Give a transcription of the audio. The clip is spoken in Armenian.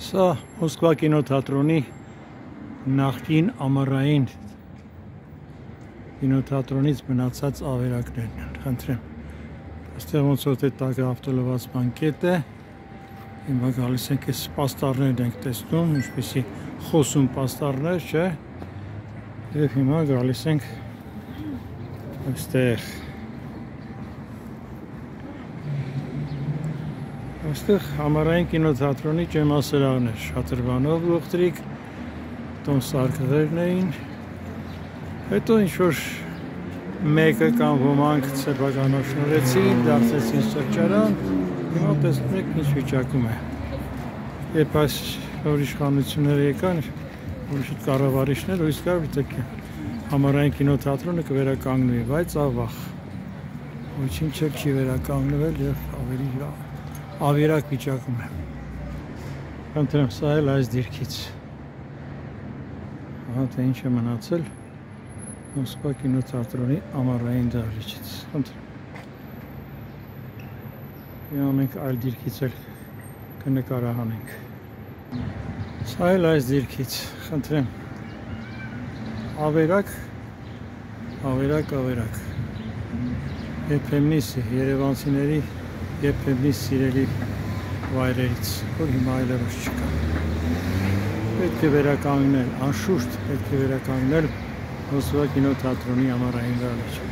Սա Մոսկվա կինոթատրոնի նախկին ամառային կինոթատրոնից մնացած ավերակներն են, խնդրեմ։ Այստեղ ոնց որ թե տակը ավտոլվացման կետ է, հիմա գալիս ենք այս պաստառներն ենք տեսնում, ինչպեսի խոսում պաստառներ, չէ, և հիմա գալիս ենք այստեղ։ Այստեղ ամառային կինոթատրոնի ճեմասրահն էր, շատրվանով ուղտրիկ, տոմսարկղերն էին, հետո ինչ-որ մեկը կամ ոմանք սեփականաշնորհեցին, դարձեցին սրճարան, հիմա տեսնում եք ինչ վիճակում է։ Երբ այս նոր իշխանությունները եկան, ուրիշ կառավարիչներ, ու իսկար գիտեք ամառային կինոթատրոնը կվերականգնվի, բայց ավաղ, ոչինչ չի վերականգնվել և ավելի ավերակ վիճակում է։ Խնդրեմ, սա էլ այս դիրքից։ Ահա թե ինչ է մնացել Մոսկվա կինոթատրոնի ամառային դահլիճից։ Խնդրեմ։ Հիմա մենք այլ դիրքից էլ կնկարահանենք։ Սա էլ այս դիրքից, խնդրեմ։ Ավերակ, ավերակ, ավերակ։ Երբեմնի երևանցիների երբեմնի սիրելի վայրերից, որ հիմա այլևս չկա։ Պետք է վերականգնել, անշուշտ պետք է վերականգնել Մոսկվա կինոթատրոնի ամառային դահլիճը։